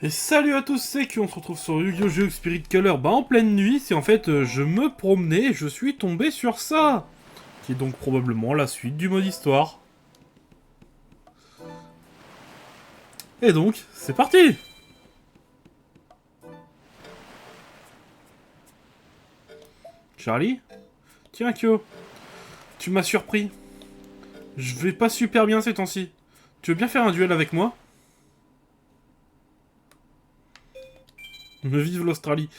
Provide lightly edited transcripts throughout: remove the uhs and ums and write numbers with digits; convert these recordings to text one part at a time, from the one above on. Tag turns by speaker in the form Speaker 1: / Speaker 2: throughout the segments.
Speaker 1: Et salut à tous, c'est qui on se retrouve sur Yu-Gi-Oh! Geo Spirit Color. Bah en pleine nuit, c'est en fait je me promenais et je suis tombé sur ça. Qui est donc probablement la suite du mode histoire. Et donc, c'est parti. Charlie? Tiens Kyo, tu m'as surpris. Je vais pas super bien ces temps-ci. Tu veux bien faire un duel avec moi? Me vive l'Australie.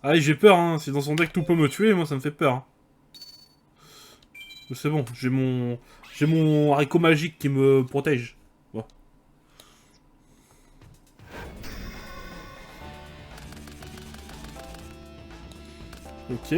Speaker 1: Allez, j'ai peur, hein. Si dans son deck tout peut me tuer, moi ça me fait peur. Hein. C'est bon, j'ai mon... J'ai mon haricot magique qui me protège. Bon. Ok.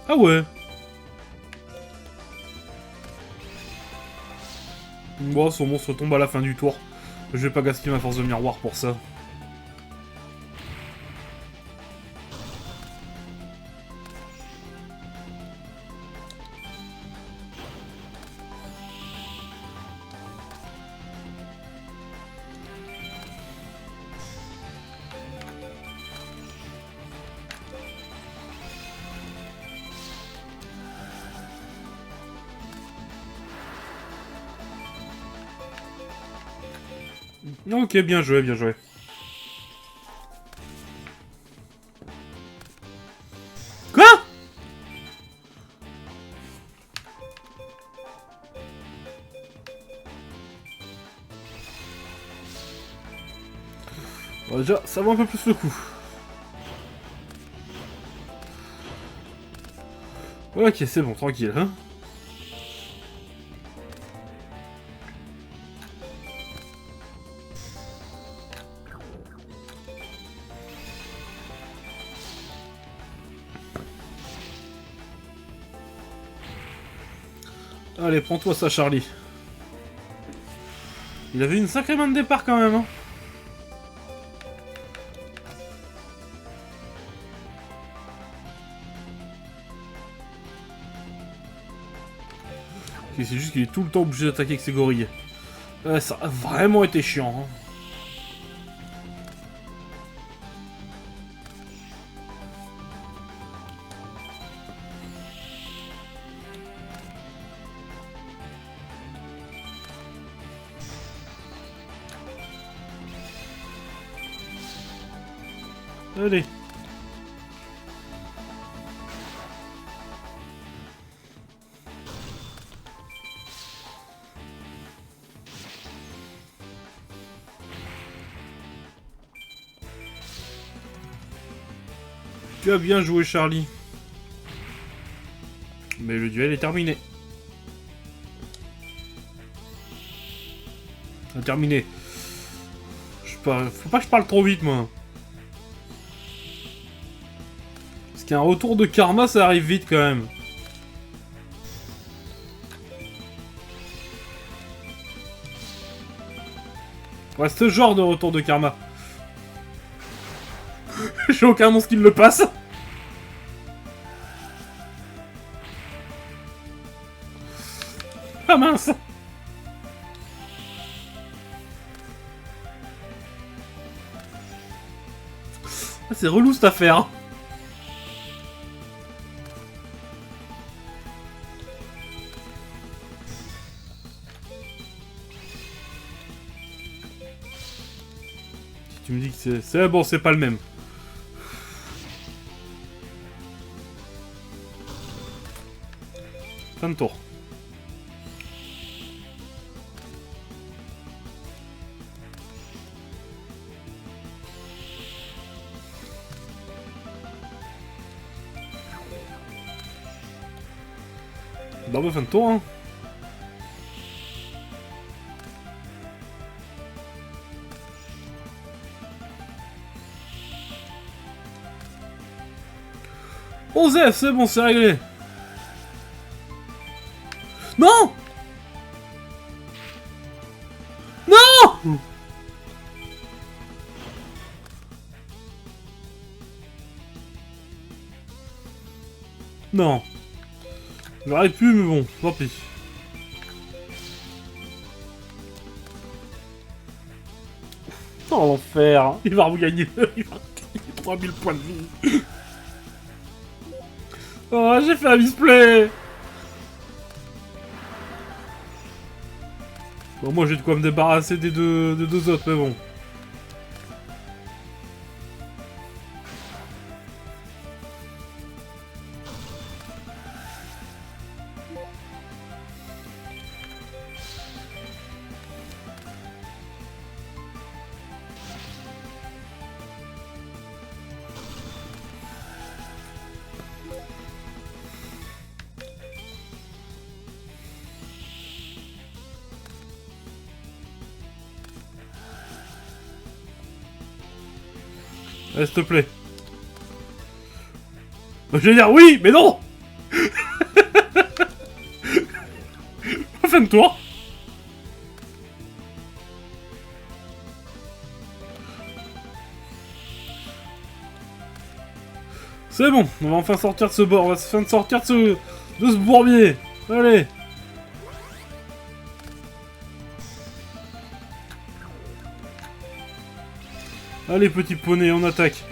Speaker 1: Ah ouais. Bon, son monstre tombe à la fin du tour. Je vais pas gaspiller ma force de miroir pour ça. Ok, bien joué, bien joué. Quoi? Bon, déjà, ça vaut un peu plus le coup. Ok, c'est bon, tranquille, hein. Allez, prends-toi ça, Charlie. Il avait une sacrée main de départ quand même, hein. Ok, c'est juste qu'il est tout le temps obligé d'attaquer avec ses gorilles. Ça a vraiment été chiant, hein. Allez. Tu as bien joué, Charlie. Mais le duel est terminé. Terminé. Faut pas que je parle trop vite, moi. Parce qu'un retour de karma, ça arrive vite quand même. Ouais, ce genre de retour de karma. J'ai aucun monstre qui le passe. Ah mince. Ah, c'est relou cette affaire. Si tu me dis que c'est bon, c'est pas le même. Fin de tour. Bah, fin de tour, hein. Osef, c'est bon, c'est réglé. Non! Non! Non. J'aurais pu, mais bon, tant pis. Oh, l'enfer. Il va regagner... Il va gagner 3000 points de vie. Oh, j'ai fait un misplay. Bon, moi, j'ai de quoi me débarrasser des deux autres, mais bon. Allez, s'il te plaît. Je vais dire oui, mais non. Fais un tour. C'est bon, on va enfin sortir de ce bord, on va enfin sortir de ce bourbier. Allez. Allez, petit poney, on attaque.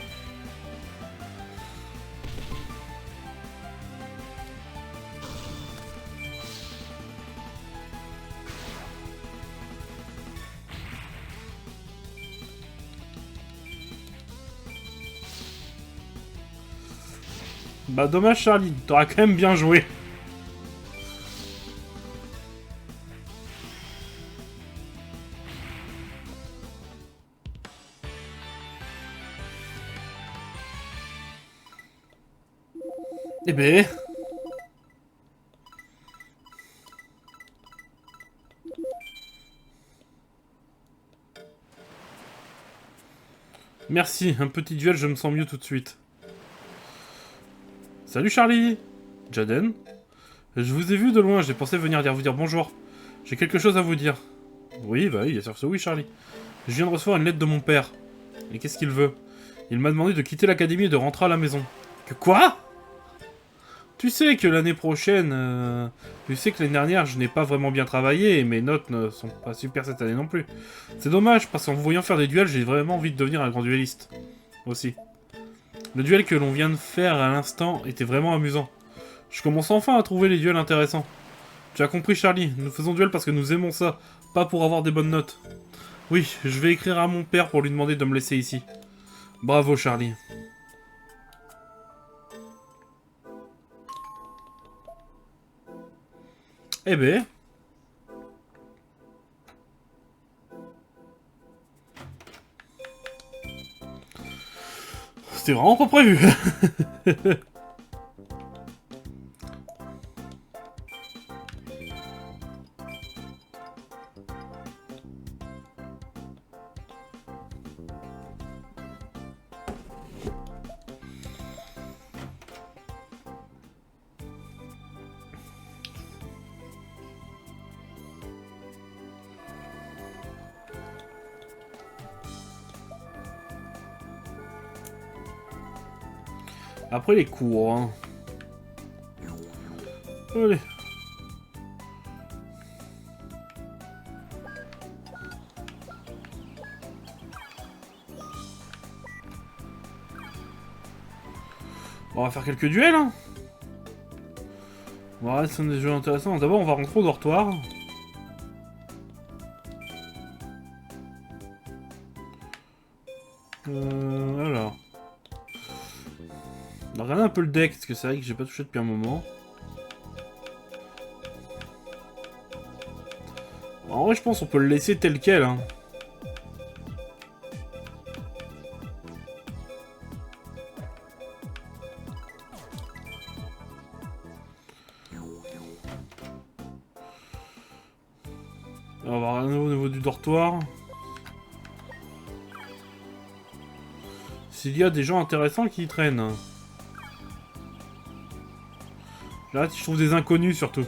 Speaker 1: Bah dommage Charlie, t'auras quand même bien joué. Eh ben... Merci, un petit duel, je me sens mieux tout de suite. Salut Charlie. Jaden. Je vous ai vu de loin, j'ai pensé venir vous dire bonjour. J'ai quelque chose à vous dire. Oui, bah oui, bien sûr que oui Charlie. Je viens de recevoir une lettre de mon père. Et qu'est-ce qu'il veut? Il m'a demandé de quitter l'académie et de rentrer à la maison. Que quoi? Tu sais que l'année prochaine... Tu sais que l'année dernière, je n'ai pas vraiment bien travaillé et mes notes ne sont pas super cette année non plus. C'est dommage, parce qu'en vous voyant faire des duels, j'ai vraiment envie de devenir un grand dueliste. Aussi. Le duel que l'on vient de faire à l'instant était vraiment amusant. Je commence enfin à trouver les duels intéressants. Tu as compris Charlie, nous faisons duel parce que nous aimons ça, pas pour avoir des bonnes notes. Oui, je vais écrire à mon père pour lui demander de me laisser ici. Bravo Charlie. Eh ben... C'était vraiment pas prévu. Après les cours, hein. Allez. On va faire quelques duels, hein. On va rester sur des jeux intéressants. D'abord, on va rentrer au dortoir. Alors. On va regarder un peu le deck, parce que c'est vrai que j'ai pas touché depuis un moment. En vrai, je pense qu'on peut le laisser tel quel, hein. On va regarder au niveau du dortoir. S'il y a des gens intéressants qui y traînent. Là, je trouve des inconnus surtout.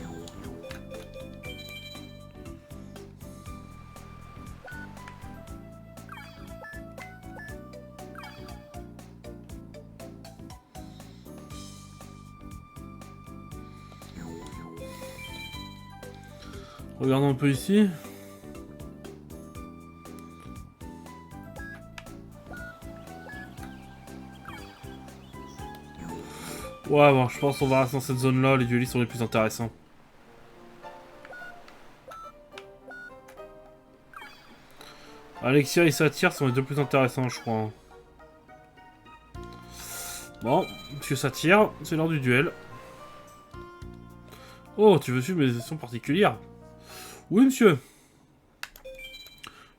Speaker 1: Regardons un peu ici. Ouais, bon, je pense qu'on va rester dans cette zone-là. Les duellistes sont les plus intéressants. Alexia et Satyr sont les deux plus intéressants, je crois. Bon, monsieur Satyr, c'est l'heure du duel. Oh, tu veux suivre mes sessions particulières? Oui, monsieur.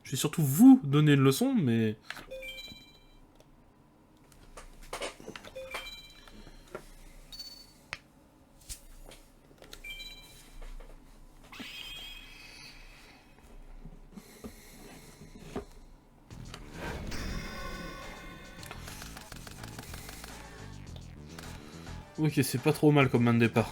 Speaker 1: Je vais surtout vous donner une leçon, mais... Ok, c'est pas trop mal comme main de départ.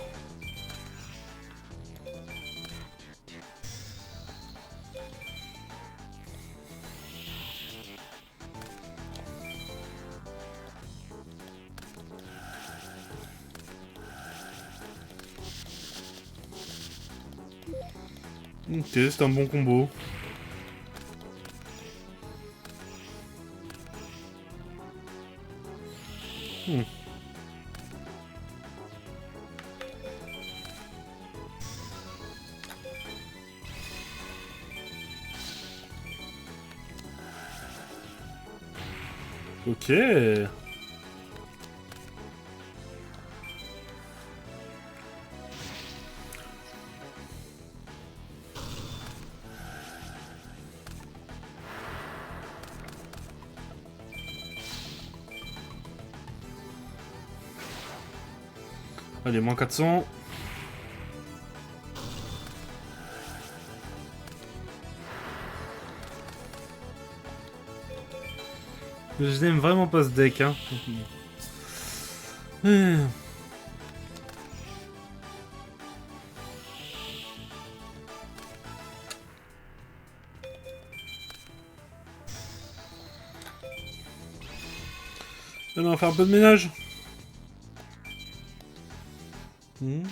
Speaker 1: Ok, c'est un bon combo. Hmm. Ok. Allez, moins 400. Je n'aime vraiment pas ce deck, hein. On va faire un peu de ménage. Hmm.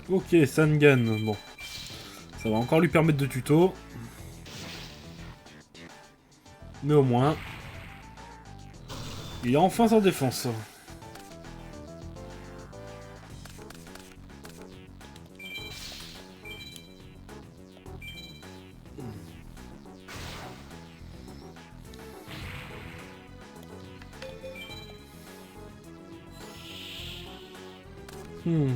Speaker 1: Ok, Sangan, bon. Ça va encore lui permettre de tuto. Mais au moins... il est enfin sans défense. Hmm.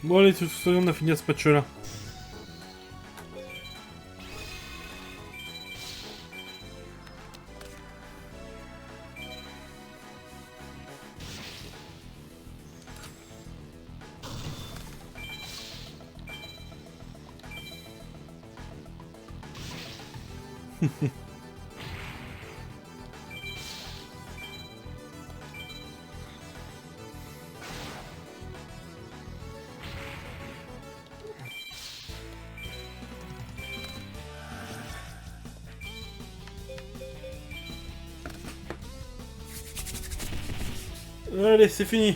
Speaker 1: Bon allez, on a fini à ce match-là. Allez, c'est fini.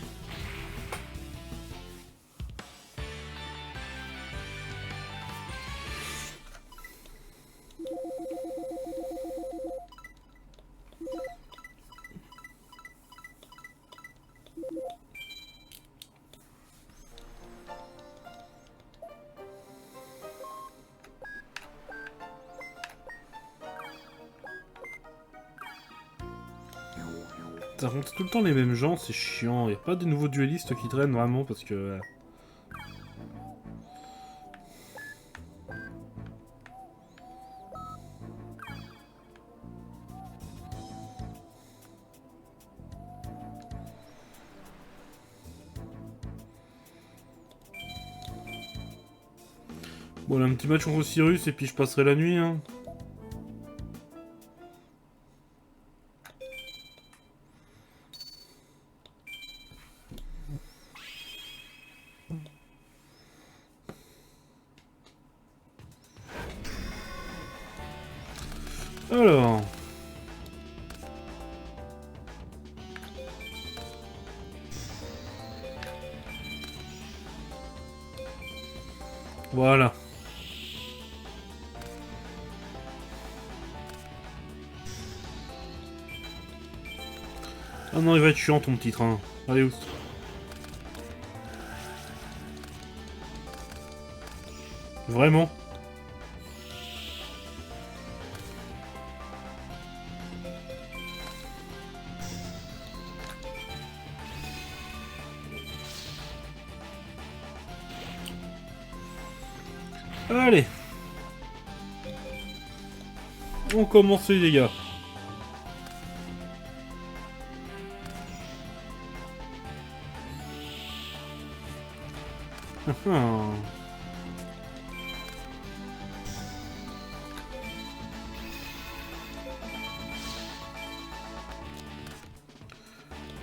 Speaker 1: Ça rentre tout le temps les mêmes gens, c'est chiant. Y a pas de nouveaux duellistes qui traînent vraiment parce que... Bon, là, un petit match contre Cyrus et puis je passerai la nuit, hein. Alors... Voilà. Ah non, il va être chiant ton petit train. Allez, oust. Vraiment? Allez. On commence les dégâts.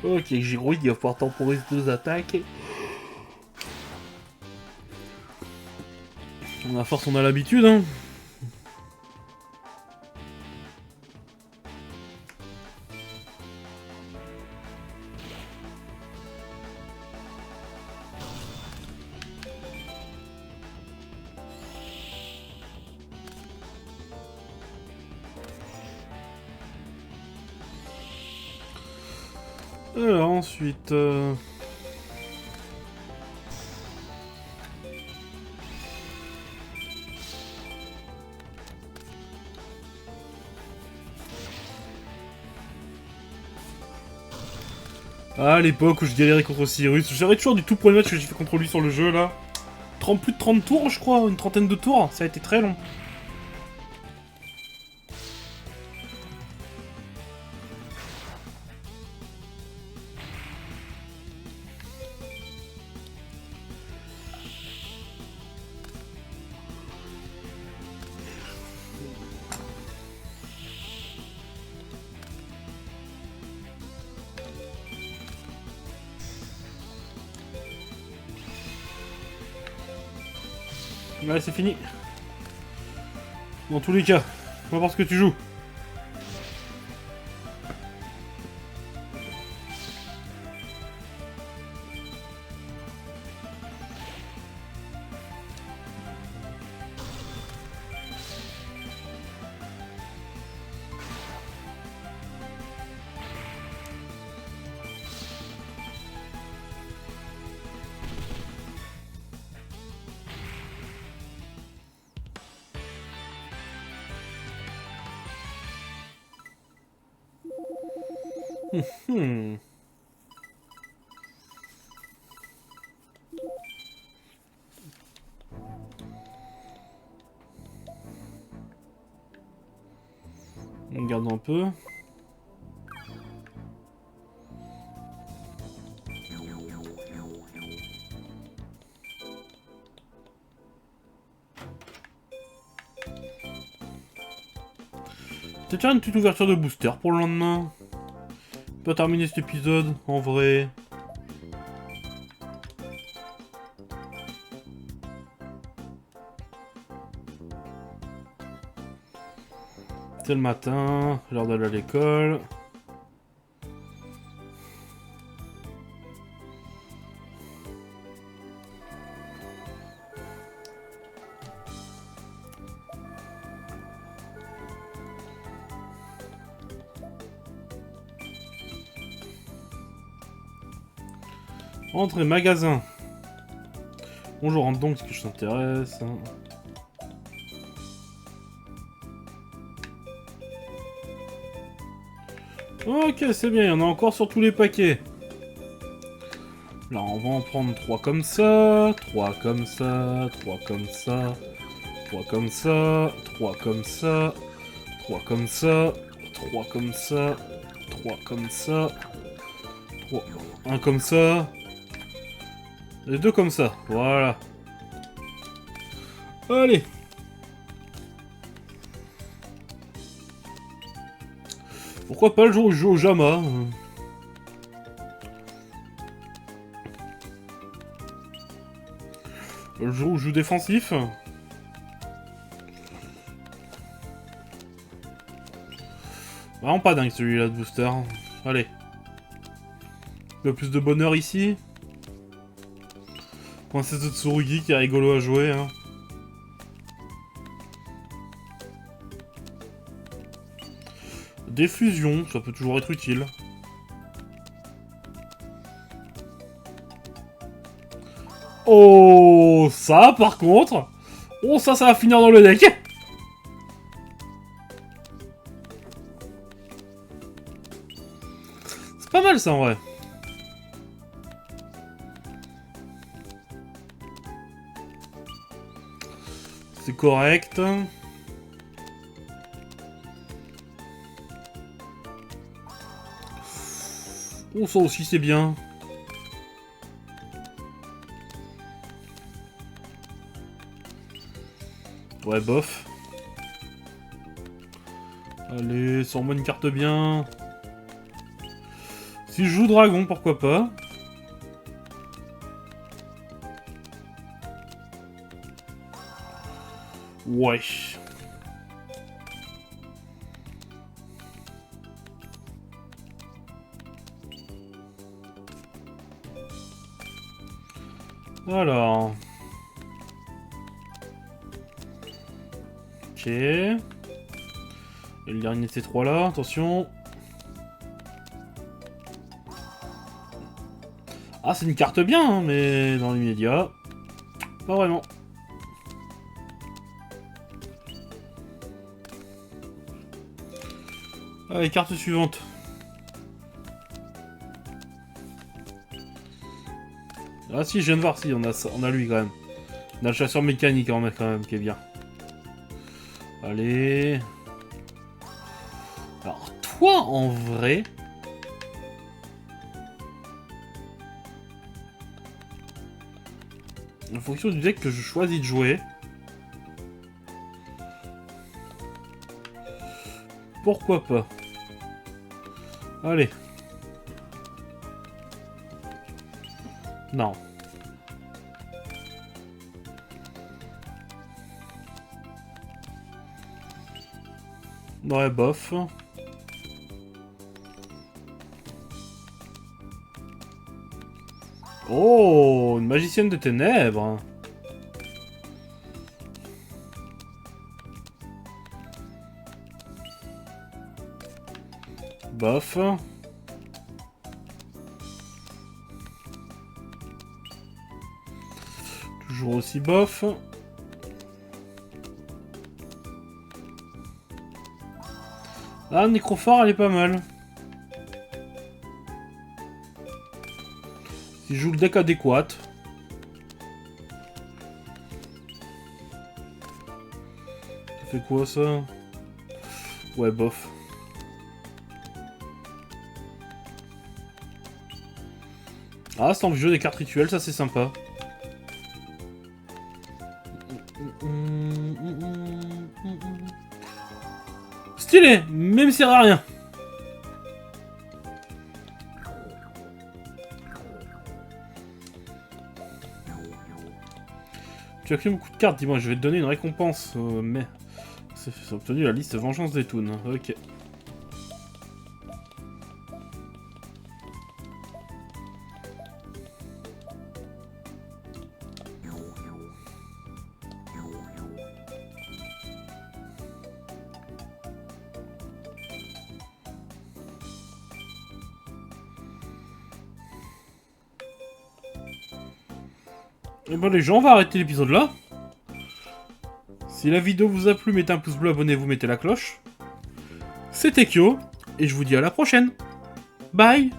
Speaker 1: Ok, Giroud, il va pouvoir temporiser 2 attaques. À force, on a l'habitude, hein. Alors, ensuite... Ah, l'époque où je galérais contre Cyrus. J'aurais toujours du tout premier match que j'ai fait contre lui sur le jeu, là. Plus de 30 tours, je crois. Une trentaine de tours. Ça a été très long. Allez, c'est fini. Dans tous les cas, peu importe ce que tu joues. Hmm. On garde un peu. Peut-être faire une petite ouverture de booster pour le lendemain. On peut terminer cet épisode, en vrai. C'est le matin, l'heure d'aller à l'école. Entrée magasin. Bonjour, rentre donc, ce que je t'intéresse. Ok, c'est bien, il y en a encore sur tous les paquets. Là, on va en prendre 3 comme ça, 3 comme ça, 3 comme ça, 3 comme ça, 3 comme ça, 3 comme ça, 3 comme ça, 3 comme ça, 3, 1 comme ça, et 2 comme ça, voilà. Allez. Pourquoi pas le jour où je joue au Jama? Le jour où je joue défensif? Vraiment pas dingue celui-là de booster. Allez. Un peu plus de bonheur ici. Princesse de Tsurugi qui est rigolo à jouer. Hein. Des fusions, ça peut toujours être utile. Oh, ça par contre. Oh, ça va finir dans le deck. C'est pas mal ça en vrai. C'est correct. Oh, ça aussi c'est bien. Ouais, bof. Allez, sors-moi une carte bien. Si je joue dragon, pourquoi pas. Ouais. Alors. Ok. Et le dernier de ces trois là, attention. Ah, c'est une carte bien, hein, mais dans l'immédiat, pas vraiment. Allez, carte suivante. Ah si, je viens de voir, si, on a lui quand même. On a le chasseur mécanique quand même, qui est bien. Allez. Alors, toi, en vrai... En fonction du deck que je choisis de jouer... Pourquoi pas? Allez. Non. Ouais, bof. Oh, une magicienne de ténèbres. Bof. Toujours aussi bof. Ah, Nécrophore, elle est pas mal. Si je joue le deck adéquat. Ça fait quoi, ça? Ouais, bof. Ah, c'est en jeu des cartes rituelles, ça c'est sympa. Stylé, même sert à rien. Tu as pris beaucoup de cartes, dis-moi, je vais te donner une récompense. Mais c'est obtenu la liste Vengeance des Toons. Ok. Et ben les gens, on va arrêter l'épisode là. Si la vidéo vous a plu, mettez un pouce bleu, abonnez-vous, mettez la cloche. C'était Kyo, et je vous dis à la prochaine. Bye.